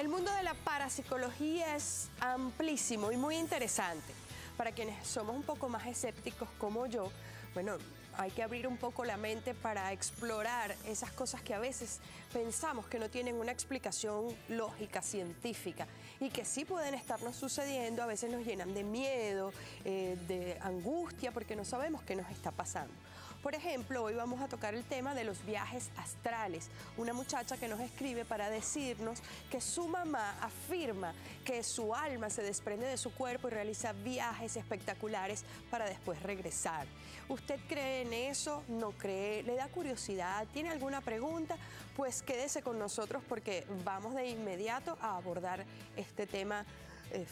El mundo de la parapsicología es amplísimo y muy interesante. Para quienes somos un poco más escépticos como yo, bueno, hay que abrir un poco la mente para explorar esas cosas que a veces pensamos que no tienen una explicación lógica, científica, y que sí pueden estarnos sucediendo. A veces nos llenan de miedo, de angustia, porque no sabemos qué nos está pasando. Por ejemplo, hoy vamos a tocar el tema de los viajes astrales. Una muchacha que nos escribe para decirnos que su mamá afirma que su alma se desprende de su cuerpo y realiza viajes espectaculares para después regresar. ¿Usted cree en eso? ¿No cree? ¿Le da curiosidad? ¿Tiene alguna pregunta? Pues quédese con nosotros porque vamos de inmediato a abordar este tema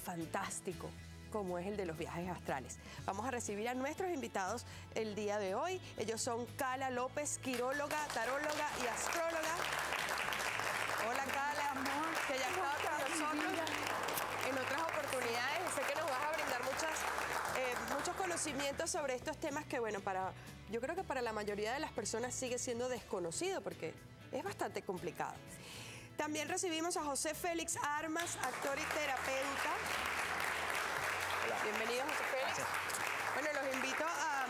fantástico, como es el de los viajes astrales. Vamos a recibir a nuestros invitados el día de hoy. Ellos son Cala López, quiróloga, taróloga y astróloga. Hola, Cala, que ya ha estado con nosotros en otras oportunidades y sé que nos vas a brindar muchos conocimientos sobre estos temas que, bueno, yo creo que para la mayoría de las personas sigue siendo desconocido porque es bastante complicado. También recibimos a José Félix Armas, actor y terapeuta. Hola. Bienvenido, José Félix. Gracias. Bueno, los invito a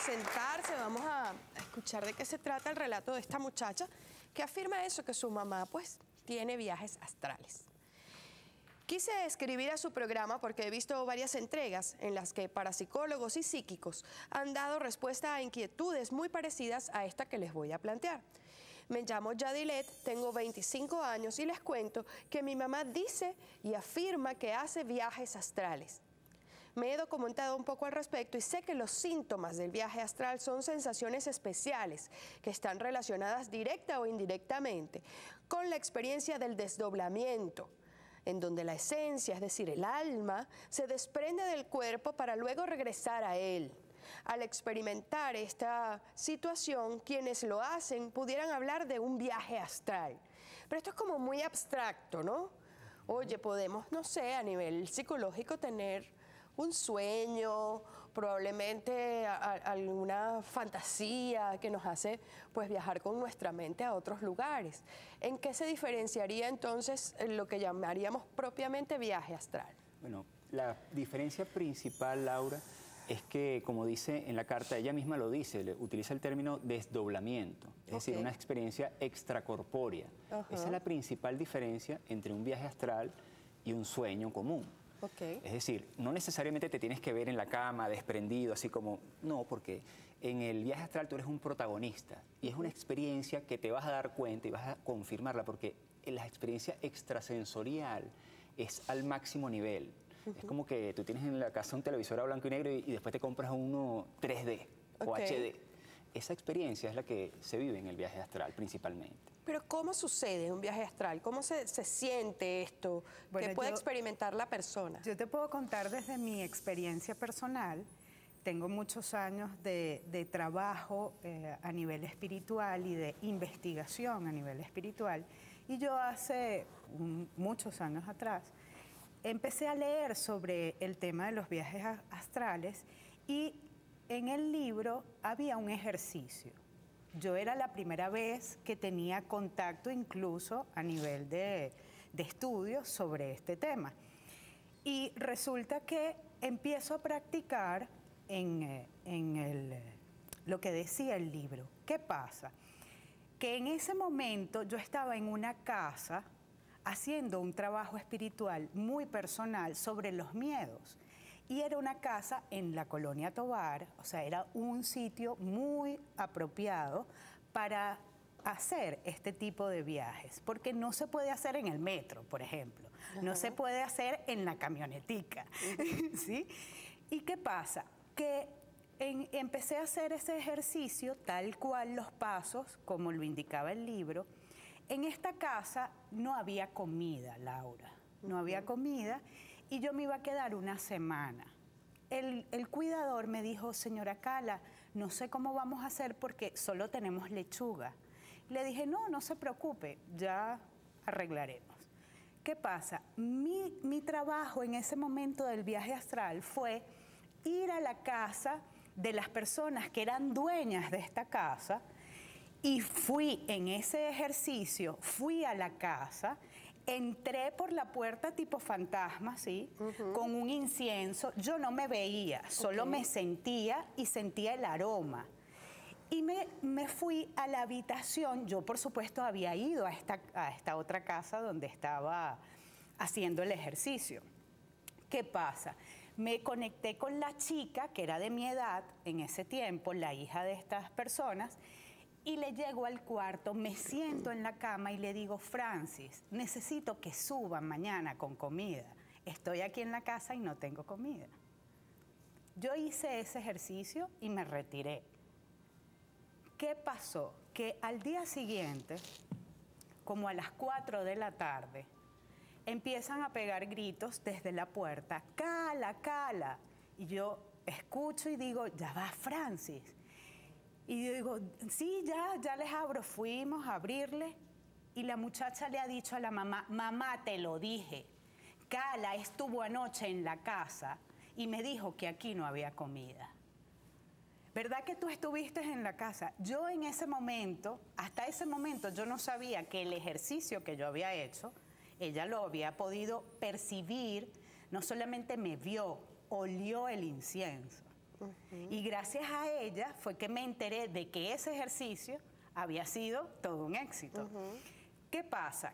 sentarse, vamos a escuchar de qué se trata el relato de esta muchacha que afirma eso, que su mamá pues tiene viajes astrales. Quise escribir a su programa porque he visto varias entregas en las que parapsicólogos y psíquicos han dado respuesta a inquietudes muy parecidas a esta que les voy a plantear. Me llamo Yadilet, tengo 25 años y les cuento que mi mamá dice y afirma que hace viajes astrales. Me he documentado un poco al respecto y sé que los síntomas del viaje astral son sensaciones especiales que están relacionadas directa o indirectamente con la experiencia del desdoblamiento, en donde la esencia, es decir, el alma, se desprende del cuerpo para luego regresar a él. Al experimentar esta situación, quienes lo hacen pudieran hablar de un viaje astral. Pero esto es como muy abstracto, ¿no? Oye, podemos, no sé, a nivel psicológico tener un sueño, probablemente alguna fantasía que nos hace pues viajar con nuestra mente a otros lugares. ¿En qué se diferenciaría entonces lo que llamaríamos propiamente viaje astral? Bueno, la diferencia principal, Laura, es que, como dice en la carta, ella misma lo dice, utiliza el término desdoblamiento, es decir, una experiencia extracorpórea. Esa es la principal diferencia entre un viaje astral y un sueño común. Es decir, no necesariamente te tienes que ver en la cama, desprendido, así como... No, porque en el viaje astral tú eres un protagonista y es una experiencia que te vas a dar cuenta y vas a confirmarla, porque la experiencia extrasensorial es al máximo nivel. Es como que tú tienes en la casa un televisor a blanco y negro y después te compras uno 3D o HD. Esa experiencia es la que se vive en el viaje astral principalmente. Pero ¿cómo sucede un viaje astral? ¿Cómo se siente esto? Bueno, ¿qué puede experimentar la persona? Yo te puedo contar desde mi experiencia personal. Tengo muchos años de trabajo a nivel espiritual y de investigación a nivel espiritual. Y yo hace muchos años atrás empecé a leer sobre el tema de los viajes astrales y en el libro había un ejercicio. Yo era la primera vez que tenía contacto incluso a nivel de estudios sobre este tema. Y resulta que empiezo a practicar lo que decía el libro. ¿Qué pasa? Que en ese momento yo estaba en una casa haciendo un trabajo espiritual muy personal sobre los miedos. Y era una casa en la Colonia Tovar, o sea, era un sitio muy apropiado para hacer este tipo de viajes, porque no se puede hacer en el metro, por ejemplo, no se puede hacer en la camionetica, ¿sí? ¿Y qué pasa? Que empecé a hacer ese ejercicio tal cual los pasos, como lo indicaba el libro. En esta casa no había comida, Laura, no había comida, y yo me iba a quedar una semana. El cuidador me dijo, señora Cala, no sé cómo vamos a hacer porque solo tenemos lechuga. Le dije, no se preocupe, ya arreglaremos. ¿Qué pasa? Mi trabajo en ese momento del viaje astral fue ir a la casa de las personas que eran dueñas de esta casa y fui en ese ejercicio, fui a la casa, entré por la puerta tipo fantasma, ¿sí? Con un incienso. Yo no me veía, solo me sentía y sentía el aroma. Y me fui a la habitación. Yo, por supuesto, había ido a esta otra casa donde estaba haciendo el ejercicio. ¿Qué pasa? Me conecté con la chica, que era de mi edad en ese tiempo, la hija de estas personas, y le llego al cuarto, me siento en la cama y le digo, Francis, necesito que suban mañana con comida. Estoy aquí en la casa y no tengo comida. Yo hice ese ejercicio y me retiré. ¿Qué pasó? Que al día siguiente, como a las 4 de la tarde, empiezan a pegar gritos desde la puerta, Cala, Cala. Y yo escucho y digo, ya va Francis. Y yo digo, sí, ya les abro. Fuimos a abrirle y la muchacha le ha dicho a la mamá, mamá, te lo dije, Cala estuvo anoche en la casa y me dijo que aquí no había comida. ¿Verdad que tú estuviste en la casa? Yo en ese momento, hasta ese momento, yo no sabía que el ejercicio que yo había hecho, ella lo había podido percibir, no solamente me vio, olió el incienso. Y gracias a ella fue que me enteré de que ese ejercicio había sido todo un éxito. ¿Qué pasa?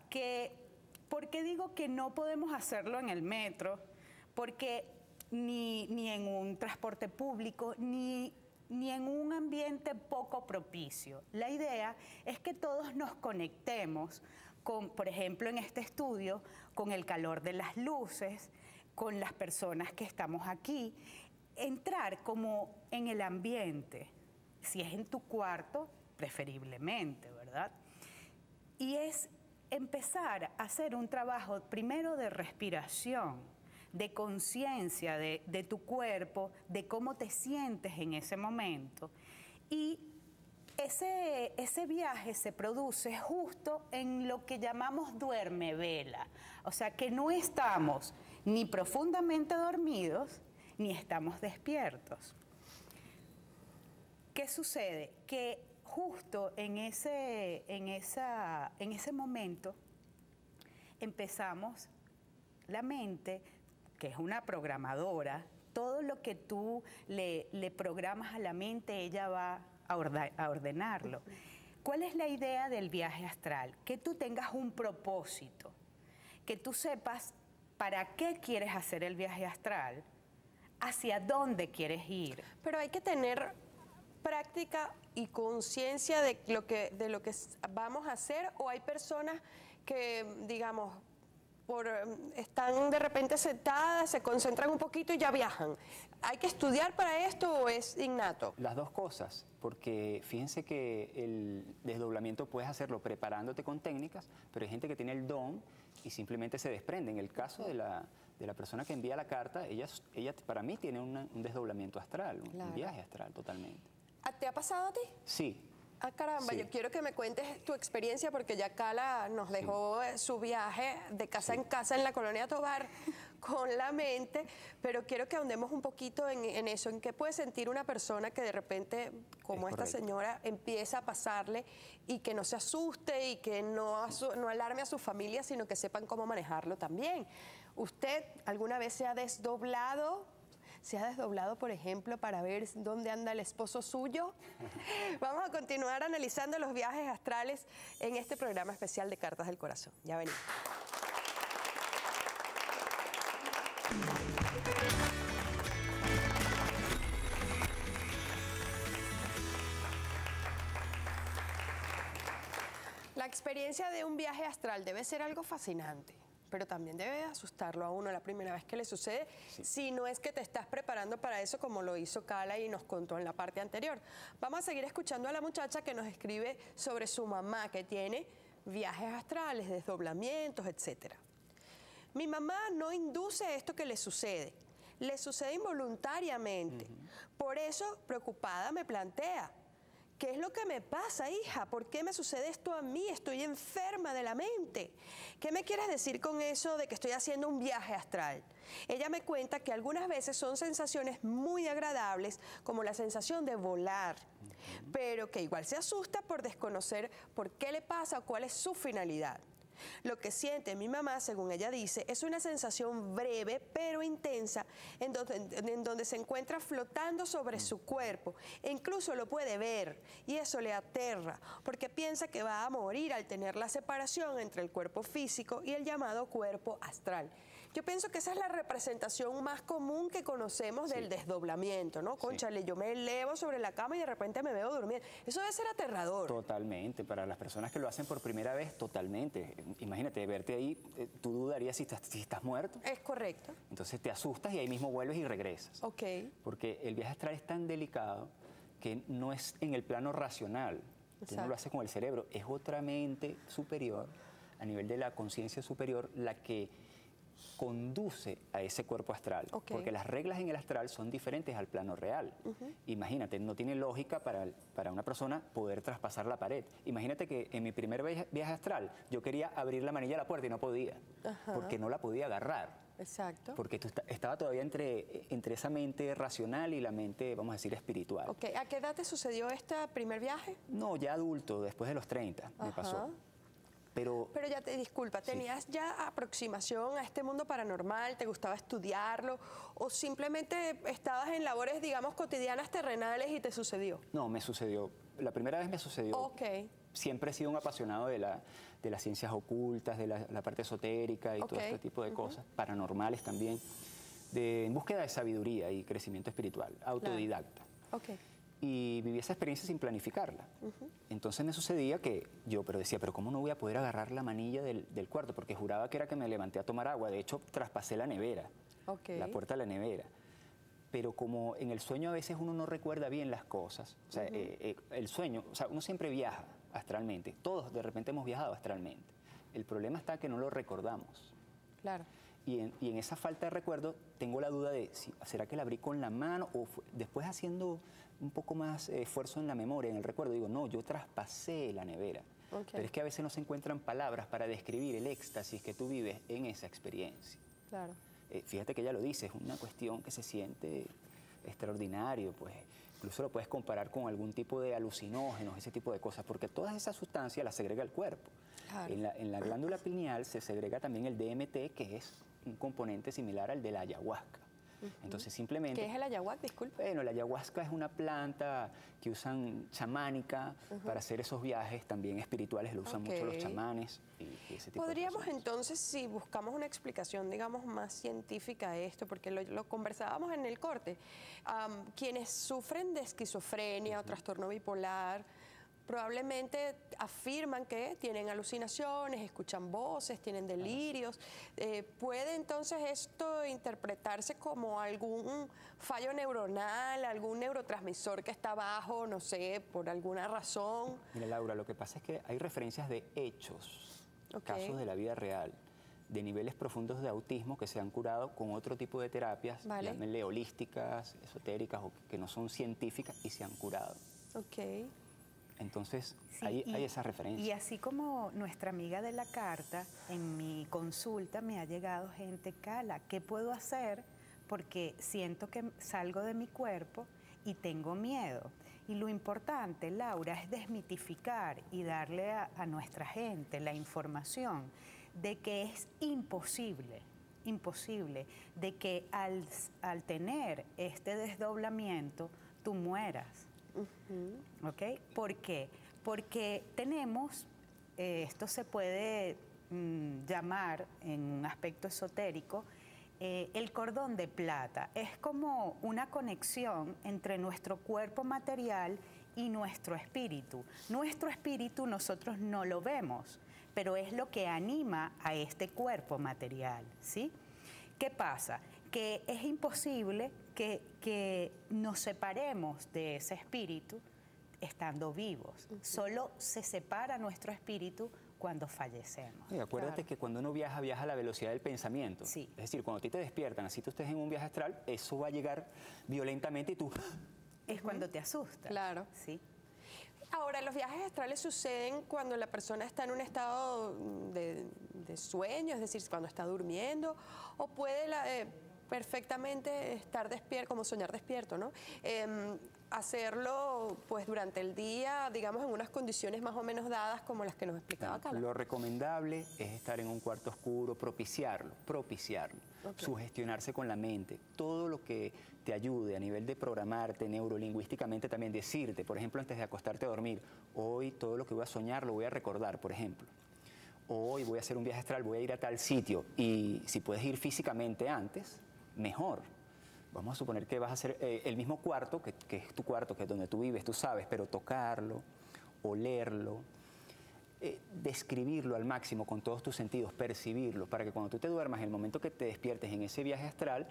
¿Por qué digo que no podemos hacerlo en el metro? Porque ni en un transporte público, ni en un ambiente poco propicio. La idea es que todos nos conectemos con, por ejemplo, en este estudio, con el calor de las luces, con las personas que estamos aquí, entrar como en el ambiente, si es en tu cuarto, preferiblemente, ¿verdad? Y es empezar a hacer un trabajo primero de respiración, de conciencia de tu cuerpo, de cómo te sientes en ese momento. Y ese viaje se produce justo en lo que llamamos duerme vela. O sea, que no estamos ni profundamente dormidos, ni estamos despiertos. ¿Qué sucede? Que justo en ese momento empezamos la mente, que es una programadora, todo lo que tú le programas a la mente, ella va a ordenarlo. ¿Cuál es la idea del viaje astral? Que tú tengas un propósito, que tú sepas para qué quieres hacer el viaje astral, hacia dónde quieres ir. Pero hay que tener práctica y conciencia de lo que vamos a hacer, o hay personas que, digamos, están de repente sentadas, se concentran un poquito y ya viajan. ¿Hay que estudiar para esto o es innato? Las dos cosas, porque fíjense que el desdoblamiento puedes hacerlo preparándote con técnicas, pero hay gente que tiene el don y simplemente se desprende. En el caso de la persona que envía la carta, ella para mí tiene un desdoblamiento astral, un viaje astral totalmente. ¿Te ha pasado a ti? Sí. Ah, caramba, sí. Yo quiero que me cuentes tu experiencia porque ya Cala nos dejó su viaje de casa en casa en la Colonia Tovar con la mente, pero quiero que ahondemos un poquito en eso, en qué puede sentir una persona que de repente, como esta señora, empieza a pasarle y que no se asuste y que no alarme a su familia, sino que sepan cómo manejarlo también. ¿Usted alguna vez se ha desdoblado? ¿Se ha desdoblado, por ejemplo, para ver dónde anda el esposo suyo? Vamos a continuar analizando los viajes astrales en este programa especial de Cartas del Corazón. Ya venimos. La experiencia de un viaje astral debe ser algo fascinante, pero también debe asustarlo a uno la primera vez que le sucede, si no es que te estás preparando para eso, como lo hizo Cala y nos contó en la parte anterior. Vamos a seguir escuchando a la muchacha que nos escribe sobre su mamá, que tiene viajes astrales, desdoblamientos, etc. Mi mamá no induce esto que le sucede involuntariamente. Por eso, preocupada, me plantea: ¿qué es lo que me pasa, hija? ¿Por qué me sucede esto a mí? Estoy enferma de la mente. ¿Qué me quieres decir con eso de que estoy haciendo un viaje astral? Ella me cuenta que algunas veces son sensaciones muy agradables, como la sensación de volar, pero que igual se asusta por desconocer por qué le pasa o cuál es su finalidad. Lo que siente mi mamá, según ella dice, es una sensación breve pero intensa en donde se encuentra flotando sobre su cuerpo e incluso lo puede ver, y eso le aterra porque piensa que va a morir al tener la separación entre el cuerpo físico y el llamado cuerpo astral. Yo pienso que esa es la representación más común que conocemos del desdoblamiento, ¿no? Cónchale, yo me elevo sobre la cama y de repente me veo durmiendo. Eso debe ser aterrador. Totalmente. Para las personas que lo hacen por primera vez, totalmente. Imagínate, verte ahí, tú dudarías si estás muerto. Es correcto. Entonces te asustas y ahí mismo vuelves y regresas. Ok. Porque el viaje astral es tan delicado que no es en el plano racional. Tú no lo haces con el cerebro. Es otra mente superior, a nivel de la conciencia superior, la que conduce a ese cuerpo astral, porque las reglas en el astral son diferentes al plano real. Imagínate, no tiene lógica para una persona poder traspasar la pared. Imagínate que en mi primer viaje astral yo quería abrir la manilla de la puerta y no podía, porque no la podía agarrar. Exacto. Porque estaba todavía entre esa mente racional y la mente, vamos a decir, espiritual. Ok, ¿a qué edad te sucedió este primer viaje? No, ya adulto, después de los 30 me pasó. Pero ya te disculpa, ¿tenías ya aproximación a este mundo paranormal? ¿Te gustaba estudiarlo? ¿O simplemente estabas en labores, digamos, cotidianas, terrenales y te sucedió? No, me sucedió. La primera vez me sucedió. Ok. Siempre he sido un apasionado de las ciencias ocultas, de la parte esotérica y todo este tipo de cosas, paranormales también, en búsqueda de sabiduría y crecimiento espiritual, autodidacta. Ok. Y viví esa experiencia sin planificarla. Entonces me sucedía que pero decía, pero ¿cómo no voy a poder agarrar la manilla del cuarto? Porque juraba que era que me levanté a tomar agua. De hecho, traspasé la nevera, la puerta de la nevera. Pero como en el sueño a veces uno no recuerda bien las cosas, o sea, el sueño, o sea, uno siempre viaja astralmente. Todos de repente hemos viajado astralmente. El problema está que no lo recordamos. Claro. Y en esa falta de recuerdo tengo la duda de ¿será que la abrí con la mano? O después haciendo un poco más esfuerzo en la memoria, en el recuerdo, digo, no, yo traspasé la nevera. Pero es que a veces no se encuentran palabras para describir el éxtasis que tú vives en esa experiencia. Claro. Fíjate que ella lo dice, es una cuestión que se siente extraordinario, pues incluso lo puedes comparar con algún tipo de alucinógenos, ese tipo de cosas, porque todas esas sustancias las segrega el cuerpo. Claro. En la glándula pineal se segrega también el DMT, que es un componente similar al de la ayahuasca. Entonces simplemente... ¿Qué es el ayahuasca? Disculpe. Bueno, la ayahuasca es una planta que usan chamánica para hacer esos viajes también espirituales, lo usan mucho los chamanes y ese tipo ¿Podríamos de cosas. entonces, si buscamos una explicación, digamos, más científica a esto, porque lo conversábamos en el corte, quienes sufren de esquizofrenia o trastorno bipolar, probablemente afirman que tienen alucinaciones, escuchan voces, tienen delirios. ¿Puede entonces esto interpretarse como algún fallo neuronal, algún neurotransmisor que está bajo, no sé, por alguna razón? Mira, Laura, lo que pasa es que hay referencias de hechos, casos de la vida real, de niveles profundos de autismo que se han curado con otro tipo de terapias, llámenle holísticas, esotéricas o que no son científicas y se han curado. Ok. Entonces, hay esa referencia. Y así como nuestra amiga de la carta, en mi consulta me ha llegado gente, Cala, ¿qué puedo hacer? Porque siento que salgo de mi cuerpo y tengo miedo. Y lo importante, Laura, es desmitificar y darle a nuestra gente la información de que es imposible de que al tener este desdoblamiento tú mueras. ¿Ok? ¿Por qué? Porque tenemos, esto se puede llamar en un aspecto esotérico, el cordón de plata. Es como una conexión entre nuestro cuerpo material y nuestro espíritu. Nuestro espíritu nosotros no lo vemos, pero es lo que anima a este cuerpo material, ¿sí? ¿Qué pasa? Que es imposible que nos separemos de ese espíritu estando vivos. Solo se separa nuestro espíritu cuando fallecemos. Y acuérdate que cuando uno viaja a la velocidad del pensamiento. Sí. Es decir, cuando a ti te despiertan, así tú estés en un viaje astral, eso va a llegar violentamente y tú... Es cuando te asustas. Claro. Sí. Ahora, los viajes astrales suceden cuando la persona está en un estado de sueño, es decir, cuando está durmiendo, o puede perfectamente estar despierto, como soñar despierto, ¿no? hacerlo pues durante el día, digamos en unas condiciones más o menos dadas como las que nos explicaba Carla. Lo recomendable es estar en un cuarto oscuro, propiciarlo, sugestionarse con la mente, todo lo que te ayude a nivel de programarte neurolingüísticamente, también decirte, por ejemplo, antes de acostarte a dormir, hoy todo lo que voy a soñar lo voy a recordar, por ejemplo. Hoy voy a hacer un viaje astral, voy a ir a tal sitio, y si puedes ir físicamente antes, mejor. Vamos a suponer que vas a hacer el mismo cuarto, que es tu cuarto, que es donde tú vives, tú sabes, pero tocarlo, olerlo, describirlo al máximo con todos tus sentidos, percibirlo, para que cuando tú te duermas, en el momento que te despiertes en ese viaje astral,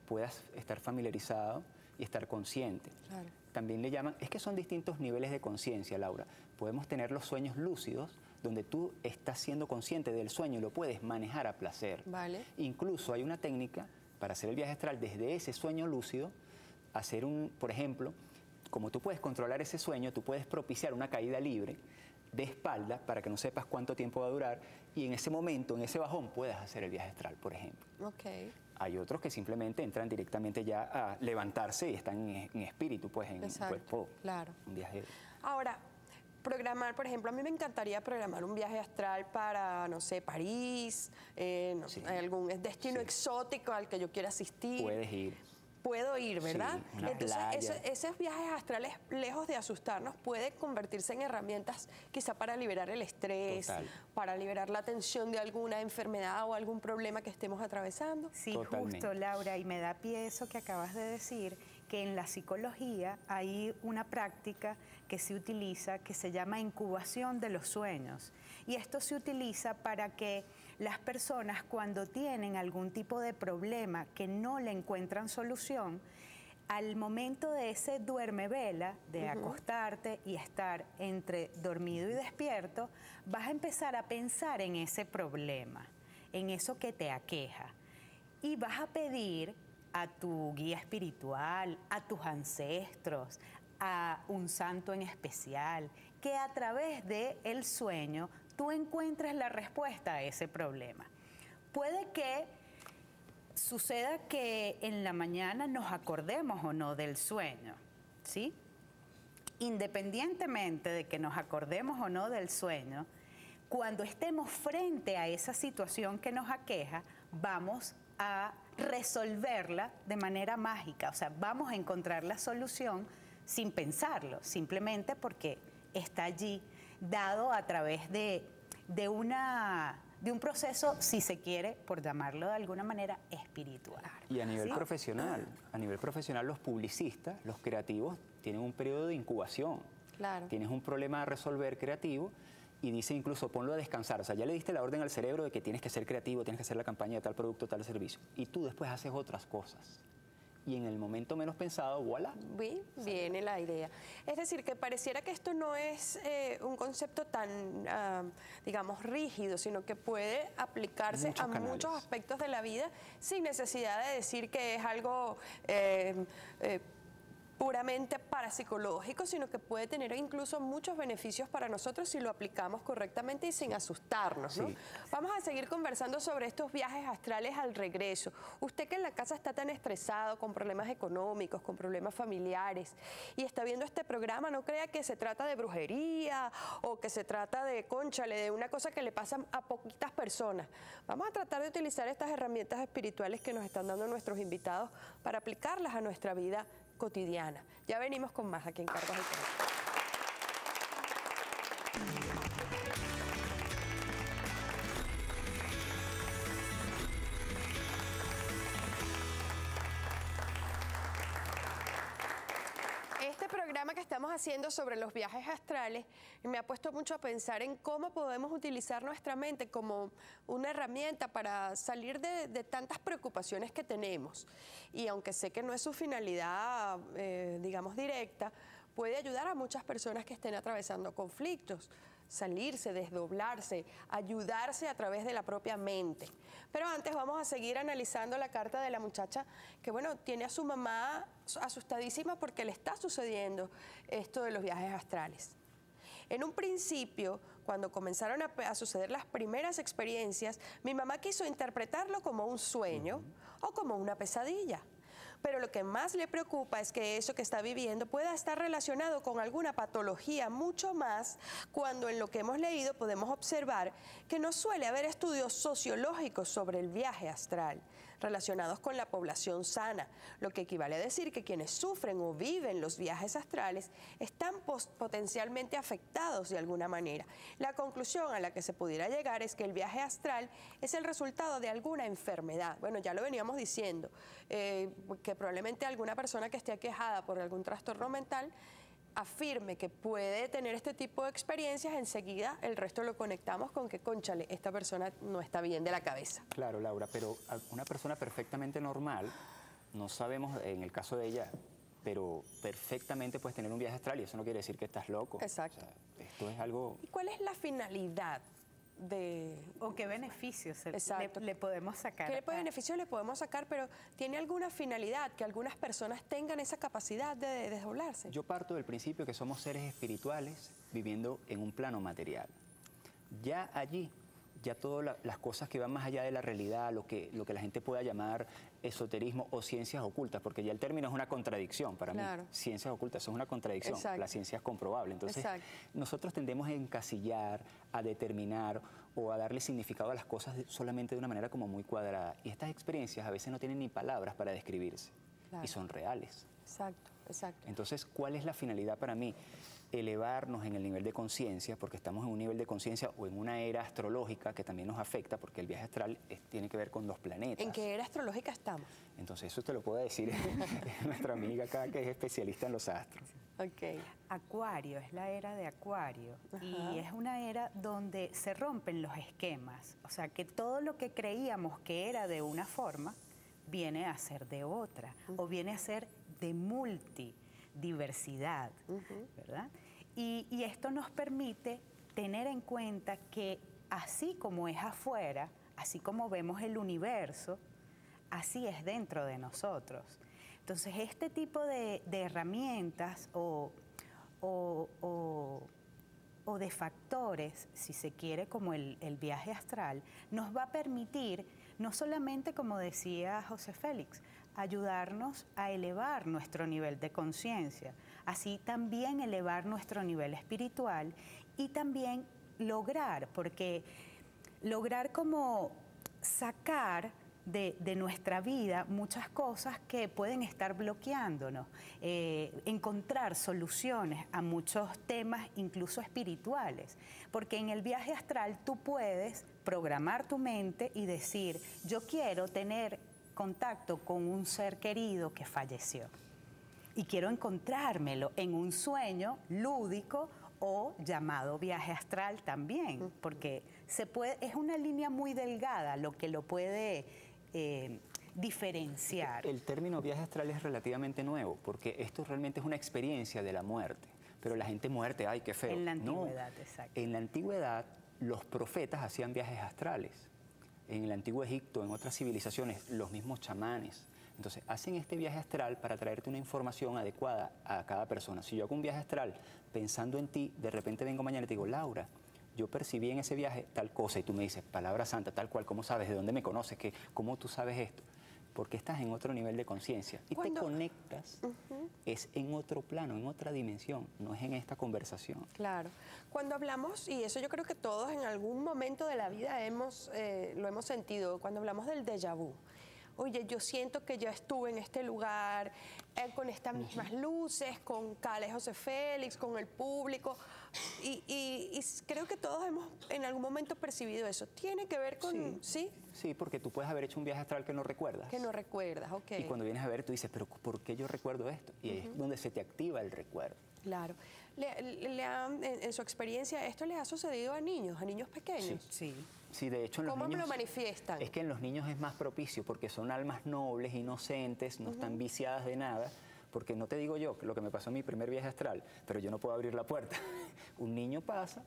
puedas estar familiarizado y estar consciente. Claro. También le llaman, es que son distintos niveles de conciencia, Laura. Podemos tener los sueños lúcidos, donde tú estás siendo consciente del sueño y lo puedes manejar a placer. Vale. Incluso hay una técnica para hacer el viaje astral desde ese sueño lúcido, hacer por ejemplo, como tú puedes controlar ese sueño, tú puedes propiciar una caída libre de espalda para que no sepas cuánto tiempo va a durar y en ese momento, en ese bajón, puedas hacer el viaje astral, por ejemplo. Okay. Hay otros que simplemente entran directamente ya a levantarse y están en espíritu, pues en cuerpo. Claro. Un viaje. Ahora, programar, por ejemplo, a mí me encantaría programar un viaje astral para, no sé, París, no sé, algún destino exótico al que yo quiera asistir. Puedes ir. Puedo ir, ¿verdad? Sí, una Entonces, playa. esos viajes astrales, lejos de asustarnos, puede convertirse en herramientas quizá para liberar el estrés, Total. para liberar la tensión de alguna enfermedad o algún problema que estemos atravesando. Sí, Totalmente. justo, Laura, y me da pie eso que acabas de decir, que en la psicología hay una práctica que se utiliza que se llama incubación de los sueños. Y esto se utiliza para que las personas, cuando tienen algún tipo de problema que no le encuentran solución, al momento de ese duerme vela, de acostarte y estar entre dormido y despierto, vas a empezar a pensar en ese problema, en eso que te aqueja. Y vas a pedir a tu guía espiritual, a tus ancestros, a un santo en especial, que a través del sueño tú encuentres la respuesta a ese problema. Puede que suceda que en la mañana nos acordemos o no del sueño, ¿sí? Independientemente de que nos acordemos o no del sueño, cuando estemos frente a esa situación que nos aqueja, vamos a resolverla de manera mágica, o sea, vamos a encontrar la solución sin pensarlo, simplemente porque está allí, dado a través de un proceso, si se quiere, por llamarlo de alguna manera, espiritual. Y a nivel ¿Sí? profesional, los publicistas, los creativos, tienen un periodo de incubación. Claro. Tienes un problema a resolver creativo y dice incluso ponlo a descansar. O sea, ya le diste la orden al cerebro de que tienes que ser creativo, tienes que hacer la campaña de tal producto, tal servicio. Y tú después haces otras cosas. Y en el momento menos pensado, voilà. Viene la idea. Es decir, que pareciera que esto no es un concepto tan, digamos, rígido, sino que puede aplicarse a muchos aspectos de la vida sin necesidad de decir que es algo puramente parapsicológico, sino que puede tener incluso muchos beneficios para nosotros si lo aplicamos correctamente y sin asustarnos, ¿no? Sí. Vamos a seguir conversando sobre estos viajes astrales al regreso. Usted que en la casa está tan estresado, con problemas económicos, con problemas familiares, y está viendo este programa, no crea que se trata de brujería o que se trata de, cónchale, de una cosa que le pasa a poquitas personas. Vamos a tratar de utilizar estas herramientas espirituales que nos están dando nuestros invitados para aplicarlas a nuestra vida cotidiana. Ya venimos con más aquí en Cargos del Tiempo. Este programa que estamos haciendo sobre los viajes astrales me ha puesto mucho a pensar en cómo podemos utilizar nuestra mente como una herramienta para salir de tantas preocupaciones que tenemos. Y aunque sé que no es su finalidad, digamos, directa, puede ayudar a muchas personas que estén atravesando conflictos, salirse, desdoblarse, ayudarse a través de la propia mente. Pero antes vamos a seguir analizando la carta de la muchacha que, bueno, tiene a su mamá asustadísima porque le está sucediendo esto de los viajes astrales. En un principio, cuando comenzaron a suceder las primeras experiencias, mi mamá quiso interpretarlo como un sueño o como una pesadilla. Pero lo que más le preocupa es que eso que está viviendo pueda estar relacionado con alguna patología, mucho más cuando en lo que hemos leído podemos observar que no suele haber estudios sociológicos sobre el viaje astral relacionados con la población sana, lo que equivale a decir que quienes sufren o viven los viajes astrales están potencialmente afectados de alguna manera. La conclusión a la que se pudiera llegar es que el viaje astral es el resultado de alguna enfermedad. Bueno, ya lo veníamos diciendo, que probablemente alguna persona que esté aquejada por algún trastorno mental afirme que puede tener este tipo de experiencias, enseguida el resto lo conectamos con que, cónchale, esta persona no está bien de la cabeza. Claro, Laura, pero una persona perfectamente normal, no sabemos en el caso de ella, pero perfectamente puedes tener un viaje astral y eso no quiere decir que estás loco. Exacto. O sea, esto es algo... ¿Y cuál es la finalidad o qué beneficios le podemos sacar? ¿Qué beneficios le podemos sacar? Pero ¿tiene alguna finalidad que algunas personas tengan esa capacidad de desdoblarse? Yo parto del principio que somos seres espirituales viviendo en un plano material. Ya allí, ya todas las cosas que van más allá de la realidad, lo que la gente pueda llamar esoterismo o ciencias ocultas, porque ya el término es una contradicción para mí. Ciencias ocultas, eso es una contradicción. Exacto. La ciencia es comprobable. Entonces, exacto, nosotros tendemos a encasillar, a determinar o a darle significado a las cosas solamente de una manera como muy cuadrada. Y estas experiencias a veces no tienen ni palabras para describirse. Claro. Y son reales. Exacto, exacto. Entonces, ¿cuál es la finalidad para mí? Elevarnos en el nivel de conciencia, porque estamos en un nivel de conciencia o en una era astrológica que también nos afecta, porque el viaje astral tiene que ver con los planetas. ¿En qué era astrológica estamos? Entonces, eso te lo puede decir nuestra amiga acá, que es especialista en los astros. Okay. Acuario, es la era de Acuario. Ajá. Y es una era donde se rompen los esquemas. O sea, que todo lo que creíamos que era de una forma, viene a ser de otra, o viene a ser de multidiversidad, ¿verdad? Y esto nos permite tener en cuenta que así como es afuera, así como vemos el universo, así es dentro de nosotros. Entonces, este tipo de herramientas o de factores, si se quiere, como el viaje astral, nos va a permitir, no solamente, como decía José Félix, ayudarnos a elevar nuestro nivel de conciencia, así también elevar nuestro nivel espiritual y también lograr como sacar de nuestra vida muchas cosas que pueden estar bloqueándonos, encontrar soluciones a muchos temas, incluso espirituales, porque en el viaje astral tú puedes programar tu mente y decir, yo quiero tener contacto con un ser querido que falleció y quiero encontrármelo en un sueño lúdico o llamado viaje astral también, porque es una línea muy delgada lo que lo puede diferenciar. El término viaje astral es relativamente nuevo, porque esto realmente es una experiencia de la muerte, pero la gente muerte, ¡ay, qué feo! En la antigüedad, no. exacto. En la antigüedad, los profetas hacían viajes astrales. En el antiguo Egipto, en otras civilizaciones, los mismos chamanes. Entonces, hacen este viaje astral para traerte una información adecuada a cada persona. Si yo hago un viaje astral pensando en ti, de repente vengo mañana y te digo, Laura, yo percibí en ese viaje tal cosa, y tú me dices, palabra santa, tal cual, ¿cómo sabes? ¿De dónde me conoces? ¿Cómo tú sabes esto? Porque estás en otro nivel de conciencia y te conectas, es en otro plano, en otra dimensión, no es en esta conversación. Claro. Cuando hablamos, y eso yo creo que todos en algún momento de la vida lo hemos sentido, cuando hablamos del déjà vu. Oye, yo siento que yo estuve en este lugar con estas mismas luces, con Cale José Félix, con el público, y creo que todos hemos en algún momento percibido eso. ¿Tiene que ver con...? ¿Sí? Sí, porque tú puedes haber hecho un viaje astral que no recuerdas. Que no recuerdas, ok. Y cuando vienes a ver, tú dices, ¿pero por qué yo recuerdo esto? Y es donde se te activa el recuerdo. Claro. En su experiencia, ¿esto le ha sucedido a niños pequeños? Sí. Sí, de hecho en los niños... ¿Cómo lo manifiestan? Es que en los niños es más propicio porque son almas nobles, inocentes, no están viciadas de nada. Porque no te digo yo lo que me pasó en mi primer viaje astral, pero yo no puedo abrir la puerta. Un niño pasa,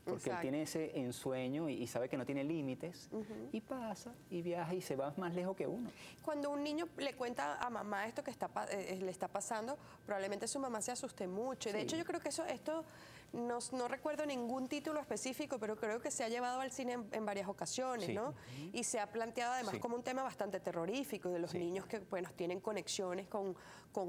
porque él tiene ese ensueño y sabe que no tiene límites, y pasa y viaja y se va más lejos que uno. Cuando un niño le cuenta a mamá esto que le está pasando, probablemente su mamá se asuste mucho. Y de hecho yo creo que esto no recuerdo ningún título específico, pero creo que se ha llevado al cine en varias ocasiones, Sí. ¿no? Y se ha planteado además Sí. como un tema bastante terrorífico, de los Sí. niños que, bueno, tienen conexiones con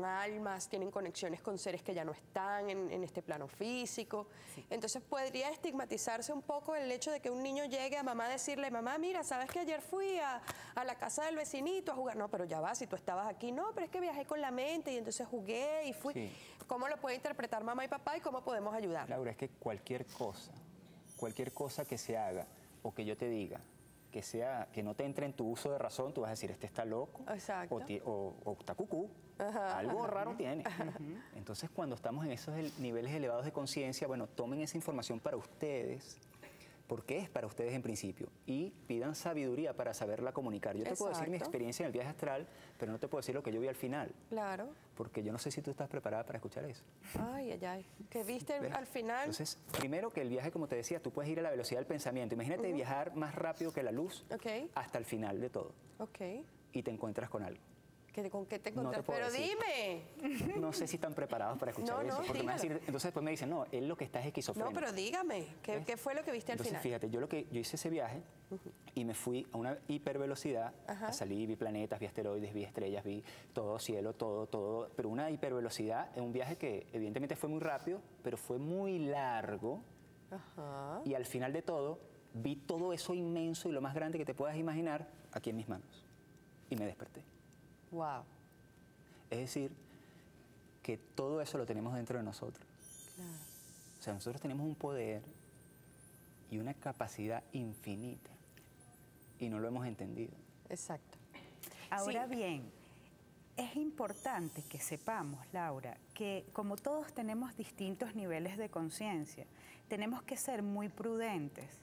almas, tienen conexiones con seres que ya no están en este plano físico. Entonces podría estigmatizarse un poco el hecho de que un niño llegue a mamá a decirle, mamá, mira, ¿sabes que ayer fui a la casa del vecinito a jugar? No, pero ya va, si tú estabas aquí. No, pero es que viajé con la mente y entonces jugué y fui. Sí. ¿Cómo lo puede interpretar mamá y papá y cómo podemos ayudar? Laura, es que cualquier cosa que se haga o que yo te diga, que no te entre en tu uso de razón, tú vas a decir, este está loco. Exacto. O está cucú. Algo raro tiene. Entonces, cuando estamos en esos niveles elevados de conciencia, bueno, tomen esa información para ustedes, porque es para ustedes en principio, y pidan sabiduría para saberla comunicar. Yo te puedo decir mi Exacto. experiencia en el viaje astral, pero no te puedo decir lo que yo vi al final, Claro. porque yo no sé si tú estás preparada para escuchar eso. Ay, ay, ay. ¿Qué viste ¿Ves? al final? Entonces, primero que el viaje, como te decía, tú puedes ir a la velocidad del pensamiento. Imagínate viajar más rápido que la luz Ok. hasta el final de todo Ok. y te encuentras con algo. ¿Con qué te No te encontraste? puedo Pero decir. dime. No sé si están preparados para escuchar No, eso. no, Porque me vas a dígalo. decir, entonces después me dicen, no, él lo que está es esquizofrénico. No, pero dígame. ¿Qué fue lo que viste al Entonces, final? fíjate, yo hice ese viaje y me fui a una hipervelocidad, salí, vi planetas, vi asteroides, vi estrellas, vi todo, cielo, todo, pero una hipervelocidad en un viaje que evidentemente fue muy rápido, pero fue muy largo. Ajá. Y al final de todo, vi todo eso inmenso y lo más grande que te puedas imaginar aquí en mis manos. Y me desperté. Wow. Es decir, que todo eso lo tenemos dentro de nosotros. Claro. O sea, nosotros tenemos un poder y una capacidad infinita y no lo hemos entendido. Exacto. Ahora Sí. bien, es importante que sepamos, Laura, que como todos tenemos distintos niveles de conciencia, tenemos que ser muy prudentes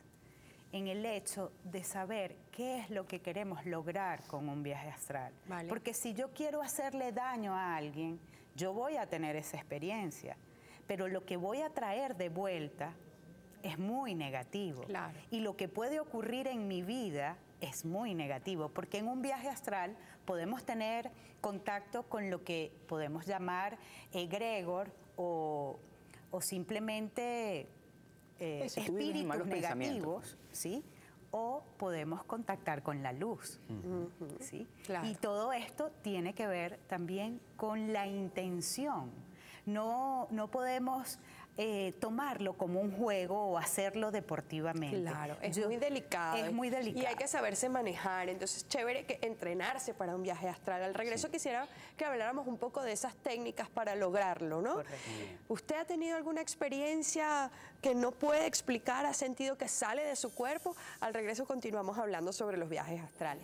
en el hecho de saber qué es lo que queremos lograr con un viaje astral. Vale. Porque si yo quiero hacerle daño a alguien, yo voy a tener esa experiencia, pero lo que voy a traer de vuelta es muy negativo. Claro. Y lo que puede ocurrir en mi vida es muy negativo, porque en un viaje astral podemos tener contacto con lo que podemos llamar egregor o simplemente Si tú vives en malos espíritus pensamientos, negativos, ¿sí? O podemos contactar con la luz, ¿sí? Claro. Y todo esto tiene que ver también con la intención. No podemos tomarlo como un juego o hacerlo deportivamente. Claro, es muy delicado. Es muy delicado. Y hay que saberse manejar. Entonces, chévere que entrenarse para un viaje astral. Al regreso quisiera que habláramos un poco de esas técnicas para lograrlo, ¿no? Correcto. ¿Usted ha tenido alguna experiencia que no puede explicar, ha sentido que sale de su cuerpo? Al regreso continuamos hablando sobre los viajes astrales.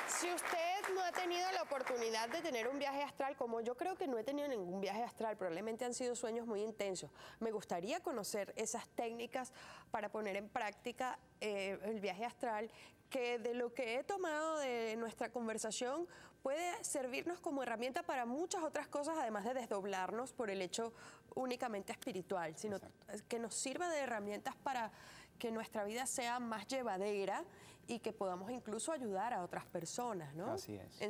Si usted no ha tenido la oportunidad de tener un viaje astral, como yo creo que no he tenido ningún viaje astral, probablemente han sido sueños muy intensos, me gustaría conocer esas técnicas para poner en práctica el viaje astral, que de lo que he tomado de nuestra conversación puede servirnos como herramienta para muchas otras cosas, además de desdoblarnos por el hecho únicamente espiritual, sino que nos sirva de herramientas para que nuestra vida sea más llevadera y que podamos incluso ayudar a otras personas, ¿no? Así es.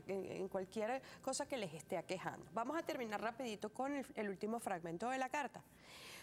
En cualquier cosa que les esté aquejando. Vamos a terminar rapidito con el último fragmento de la carta.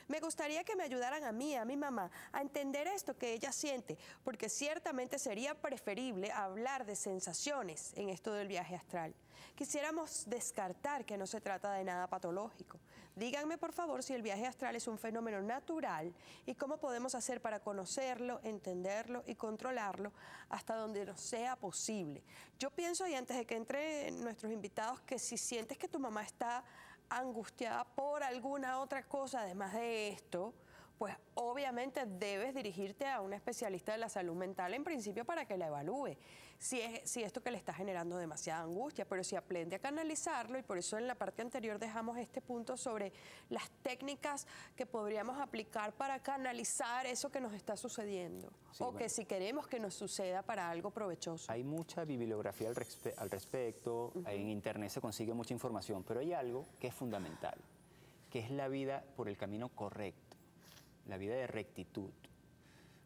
Me gustaría que me ayudaran a mí, a mi mamá, a entender esto que ella siente, porque ciertamente sería preferible hablar de sensaciones en esto del viaje astral. Quisiéramos descartar que no se trata de nada patológico. Díganme, por favor, si el viaje astral es un fenómeno natural y cómo podemos hacer para conocerlo, entenderlo y controlarlo hasta donde nos sea posible. Yo pienso, y antes de que entren nuestros invitados, que si sientes que tu mamá está angustiada por alguna otra cosa además de esto, pues obviamente debes dirigirte a un especialista de la salud mental en principio para que la evalúe, si esto que le está generando demasiada angustia, pero si aprende a canalizarlo, y por eso en la parte anterior dejamos este punto sobre las técnicas que podríamos aplicar para canalizar eso que nos está sucediendo, Sí, o bueno. que si queremos que nos suceda para algo provechoso. Hay mucha bibliografía al respecto, en internet se consigue mucha información, pero hay algo que es fundamental, que es la vida por el camino correcto, la vida de rectitud.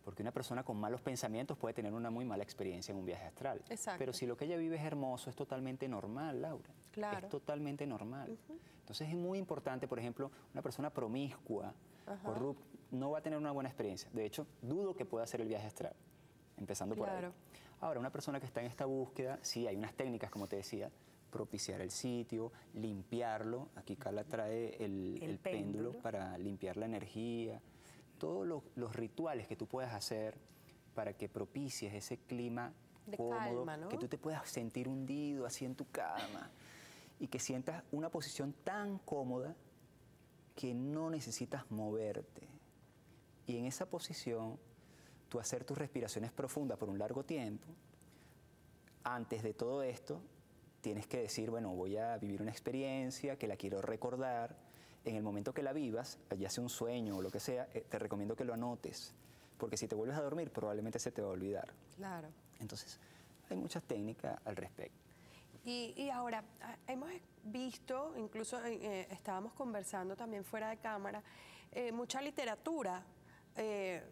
Porque una persona con malos pensamientos puede tener una muy mala experiencia en un viaje astral. Exacto. Pero si lo que ella vive es hermoso, es totalmente normal, Laura. Claro. Es totalmente normal. Entonces es muy importante, por ejemplo, una persona promiscua, corrupta, no va a tener una buena experiencia. De hecho, dudo que pueda hacer el viaje astral, empezando por ahí. Ahora, una persona que está en esta búsqueda, sí, hay unas técnicas, como te decía, propiciar el sitio, limpiarlo. Aquí Carla trae el péndulo para limpiar la energía. Todos los rituales que tú puedas hacer para que propicies ese clima de cómodo, calma, ¿no? que tú te puedas sentir hundido así en tu cama y que sientas una posición tan cómoda que no necesitas moverte. Y en esa posición, tú hacer tus respiraciones profundas por un largo tiempo. Antes de todo esto, tienes que decir, bueno, voy a vivir una experiencia que la quiero recordar. En el momento que la vivas, ya sea un sueño o lo que sea, te recomiendo que lo anotes, porque si te vuelves a dormir, probablemente se te va a olvidar. Claro. Entonces, hay muchas técnicas al respecto. Y ahora, hemos visto, incluso estábamos conversando también fuera de cámara, mucha literatura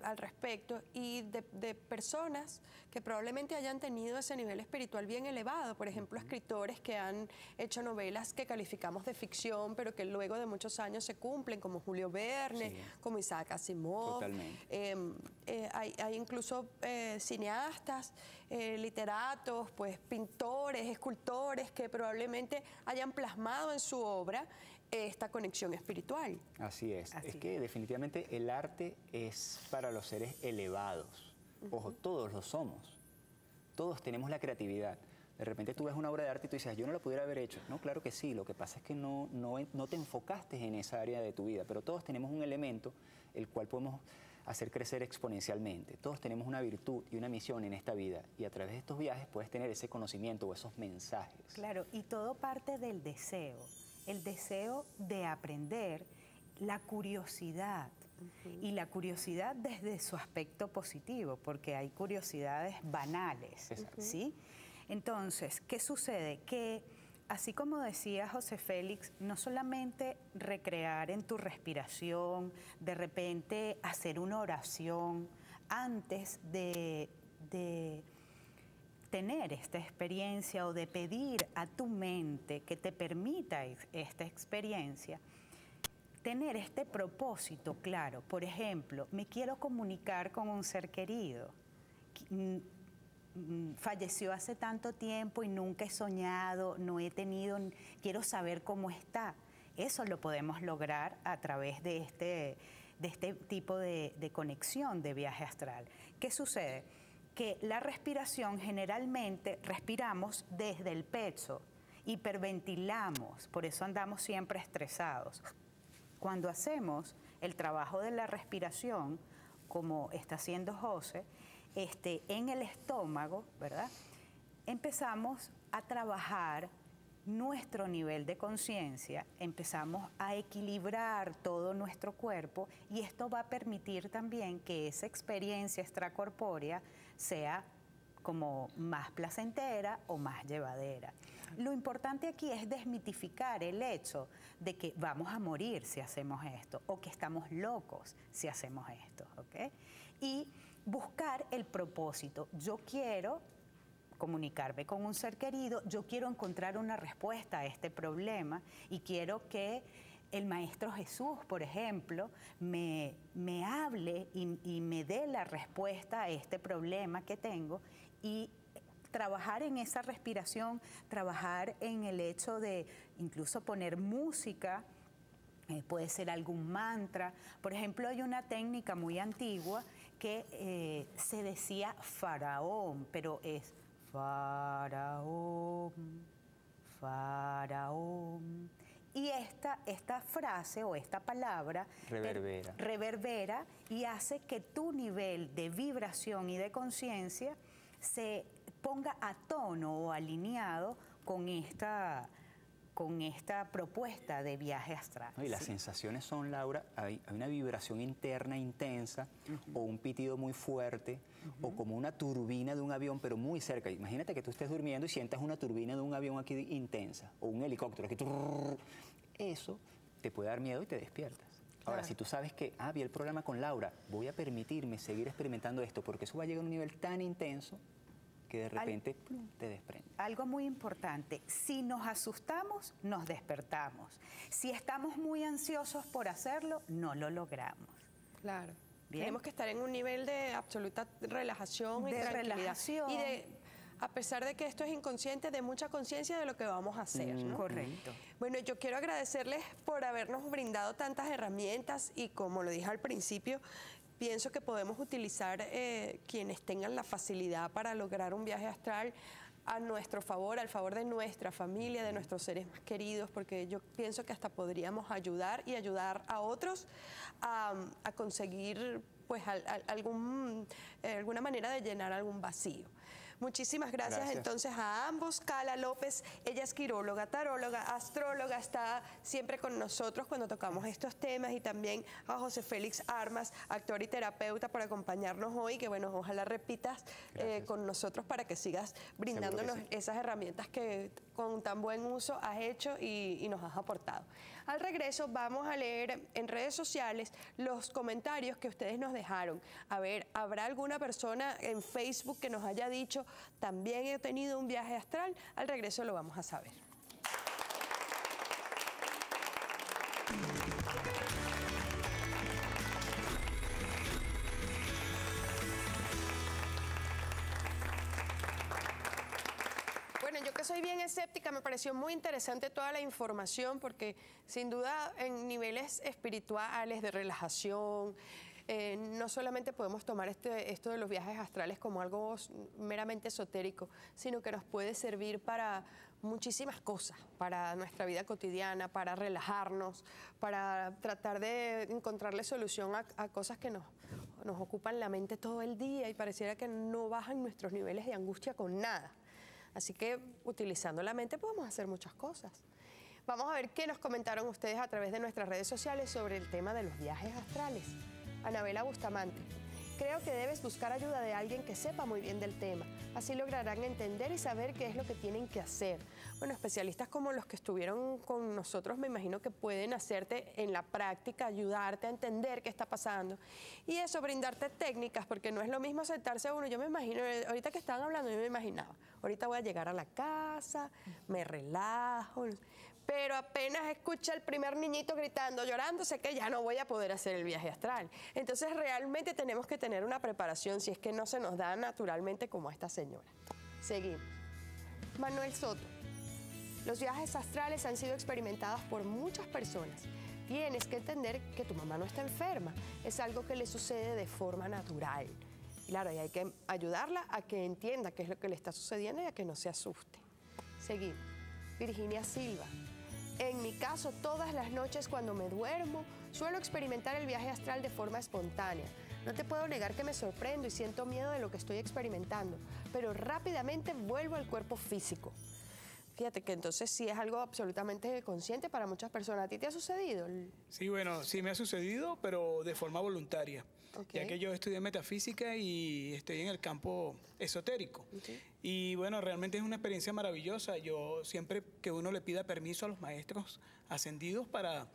al respecto y de personas que probablemente hayan tenido ese nivel espiritual bien elevado. Por ejemplo, escritores que han hecho novelas que calificamos de ficción, pero que luego de muchos años se cumplen, como Julio Verne, Sí. como Isaac Asimov. Totalmente. Hay incluso cineastas, literatos, pues pintores, escultores que probablemente hayan plasmado en su obra esta conexión espiritual. Así es. Es que definitivamente el arte es para los seres elevados. Ojo, todos lo somos. Todos tenemos la creatividad. De repente tú ves una obra de arte y tú dices, yo no la pudiera haber hecho. No, claro que sí. Lo que pasa es que no te enfocaste en esa área de tu vida. Pero todos tenemos un elemento el cual podemos hacer crecer exponencialmente. Todos tenemos una virtud y una misión en esta vida. Y a través de estos viajes puedes tener ese conocimiento o esos mensajes. Claro, y todo parte del deseo. El deseo de aprender, la curiosidad. Y la curiosidad desde su aspecto positivo, porque hay curiosidades banales, ¿sí? Entonces, ¿qué sucede? Que, así como decía José Félix, no solamente recrear en tu respiración, de repente hacer una oración antes de tener esta experiencia o de pedir a tu mente que te permita esta experiencia, tener este propósito claro. Por ejemplo, me quiero comunicar con un ser querido. Falleció hace tanto tiempo y nunca he soñado, no he tenido, quiero saber cómo está. Eso lo podemos lograr a través de este tipo de conexión de viaje astral. ¿Qué sucede? Que la respiración generalmente respiramos desde el pecho, hiperventilamos, por eso andamos siempre estresados. Cuando hacemos el trabajo de la respiración, como está haciendo José, en el estómago, ¿verdad? Empezamos a trabajar nuestro nivel de conciencia, empezamos a equilibrar todo nuestro cuerpo y esto va a permitir también que esa experiencia extracorpórea sea como más placentera o más llevadera. Lo importante aquí es desmitificar el hecho de que vamos a morir si hacemos esto o que estamos locos si hacemos esto, ¿ok? Y buscar el propósito. Yo quiero comunicarme con un ser querido, yo quiero encontrar una respuesta a este problema y quiero que el Maestro Jesús, por ejemplo, me hable y me dé la respuesta a este problema que tengo y trabajar en esa respiración, trabajar en el hecho de incluso poner música, puede ser algún mantra. Por ejemplo, hay una técnica muy antigua que se decía faraón, pero es faraón, faraón. Y esta frase o esta palabra reverbera y hace que tu nivel de vibración y de conciencia se ponga a tono o alineado con esta propuesta de viaje astral. Y las sensaciones son, Laura, hay una vibración interna intensa o un pitido muy fuerte o como una turbina de un avión, pero muy cerca. Imagínate que tú estés durmiendo y sientas una turbina de un avión aquí intensa o un helicóptero. Aquí, eso te puede dar miedo y te despiertas. Ahora, si tú sabes que, vi el programa con Laura, voy a permitirme seguir experimentando esto, porque eso va a llegar a un nivel tan intenso que de repente plum, te desprende. Algo muy importante, si nos asustamos, nos despertamos. Si estamos muy ansiosos por hacerlo, no lo logramos. Claro. Bien. Tenemos que estar en un nivel de absoluta relajación y tranquilidad. Relajación. Y de, a pesar de que esto es inconsciente, de mucha conciencia de lo que vamos a hacer, ¿no? Correcto. Bueno, yo quiero agradecerles por habernos brindado tantas herramientas y, como lo dije al principio, pienso que podemos utilizar quienes tengan la facilidad para lograr un viaje astral a nuestro favor, al favor de nuestra familia, de nuestros seres más queridos, porque yo pienso que hasta podríamos ayudar y ayudar a otros a conseguir pues alguna manera de llenar algún vacío. Muchísimas gracias entonces a ambos. Cala López, ella es quiróloga, taróloga, astróloga, está siempre con nosotros cuando tocamos estos temas, y también a José Félix Armas, actor y terapeuta, por acompañarnos hoy, que bueno, ojalá repitas con nosotros para que sigas brindándonos esas herramientas que con tan buen uso has hecho y nos has aportado. Al regreso vamos a leer en redes sociales los comentarios que ustedes nos dejaron. A ver, ¿habrá alguna persona en Facebook que nos haya dicho, también he tenido un viaje astral? Al regreso lo vamos a saber. Bueno, yo que soy bien escéptica, me pareció muy interesante toda la información, porque sin duda en niveles espirituales, de relajación, no solamente podemos tomar esto de los viajes astrales como algo meramente esotérico, sino que nos puede servir para muchísimas cosas, para nuestra vida cotidiana, para relajarnos, para tratar de encontrarle solución a cosas que nos ocupan la mente todo el día y pareciera que no bajan nuestros niveles de angustia con nada. Así que utilizando la mente podemos hacer muchas cosas. Vamos a ver qué nos comentaron ustedes a través de nuestras redes sociales sobre el tema de los viajes astrales. Anabela Bustamante: creo que debes buscar ayuda de alguien que sepa muy bien del tema. Así lograrán entender y saber qué es lo que tienen que hacer. Bueno, especialistas como los que estuvieron con nosotros, me imagino que pueden hacerte en la práctica, ayudarte a entender qué está pasando. Y eso, brindarte técnicas, porque no es lo mismo sentarse uno. Yo me imagino, ahorita que estaban hablando, yo me imaginaba, ahorita voy a llegar a la casa, me relajo, pero apenas escucha el primer niñito gritando, llorando, sé que ya no voy a poder hacer el viaje astral. Entonces realmente tenemos que tener una preparación, si es que no se nos da naturalmente como a esta señora. Seguimos. Manuel Soto: los viajes astrales han sido experimentados por muchas personas. Tienes que entender que tu mamá no está enferma, es algo que le sucede de forma natural. Claro, y hay que ayudarla a que entienda qué es lo que le está sucediendo y a que no se asuste. Seguimos. Virginia Silva: en mi caso, todas las noches cuando me duermo, suelo experimentar el viaje astral de forma espontánea. No te puedo negar que me sorprendo y siento miedo de lo que estoy experimentando, pero rápidamente vuelvo al cuerpo físico. Fíjate que entonces sí es algo absolutamente consciente para muchas personas. ¿A ti te ha sucedido? Sí, bueno, sí me ha sucedido, pero de forma voluntaria. Ya que yo estudié metafísica y estoy en el campo esotérico. Y bueno, realmente es una experiencia maravillosa. Yo siempre que uno le pida permiso a los maestros ascendidos para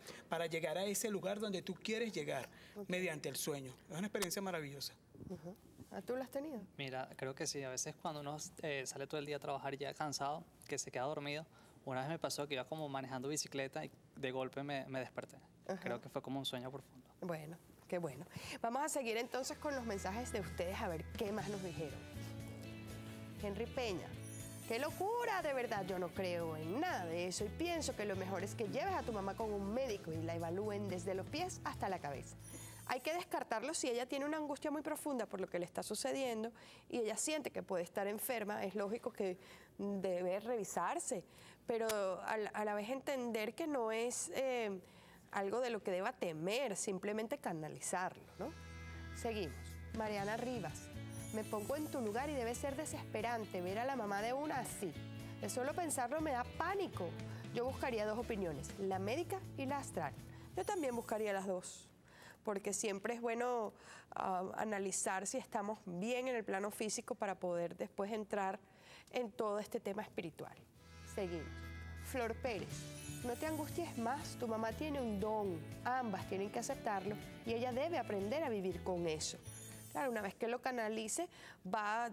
llegar a ese lugar donde tú quieres llegar mediante el sueño. Es una experiencia maravillosa. ¿Tú lo has tenido? Mira, creo que sí. A veces cuando uno sale todo el día a trabajar ya cansado, que se queda dormido, una vez me pasó que iba como manejando bicicleta y de golpe me desperté. Creo que fue como un sueño profundo. Bueno. Qué bueno. Vamos a seguir entonces con los mensajes de ustedes a ver qué más nos dijeron. Henry Peña: ¡qué locura! De verdad, yo no creo en nada de eso y pienso que lo mejor es que lleves a tu mamá con un médico y la evalúen desde los pies hasta la cabeza. Hay que descartarlo si ella tiene una angustia muy profunda por lo que le está sucediendo y ella siente que puede estar enferma. Es lógico que debe revisarse, pero a la vez entender que no es algo de lo que deba temer, simplemente canalizarlo, ¿no? Seguimos. Mariana Rivas: me pongo en tu lugar y debe ser desesperante ver a la mamá de una así. De solo pensarlo me da pánico. Yo buscaría dos opiniones, la médica y la astral. Yo también buscaría las dos, porque siempre es bueno analizar si estamos bien en el plano físico para poder después entrar en todo este tema espiritual. Seguimos. Flor Pérez: No te angusties más, tu mamá tiene un don, ambas tienen que aceptarlo y ella debe aprender a vivir con eso. Claro, una vez que lo canalice,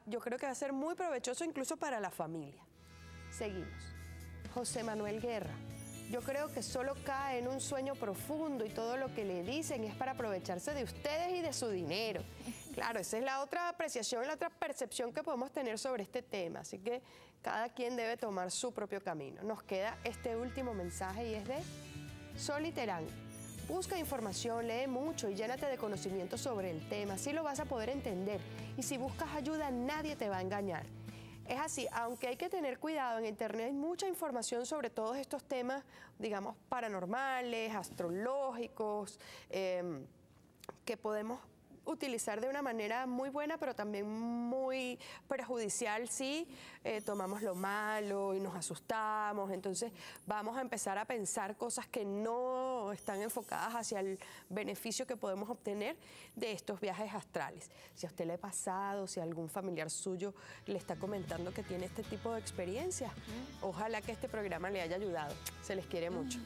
yo creo que va a ser muy provechoso incluso para la familia. Seguimos. José Manuel Guerra. Yo creo que solo cae en un sueño profundo y todo lo que le dicen es para aprovecharse de ustedes y de su dinero. Claro, esa es la otra apreciación, la otra percepción que podemos tener sobre este tema. Así que cada quien debe tomar su propio camino. Nos queda este último mensaje y es de Sol y Terán. Busca información, lee mucho y llénate de conocimiento sobre el tema. Así lo vas a poder entender. Y si buscas ayuda, nadie te va a engañar. Es así, aunque hay que tener cuidado, en Internet hay mucha información sobre todos estos temas, digamos, paranormales, astrológicos, que podemos utilizar de una manera muy buena, pero también muy perjudicial si tomamos lo malo y nos asustamos. Entonces vamos a empezar a pensar cosas que no están enfocadas hacia el beneficio que podemos obtener de estos viajes astrales. Si a usted le ha pasado, si algún familiar suyo le está comentando que tiene este tipo de experiencias, ojalá que este programa le haya ayudado. Se les quiere mucho.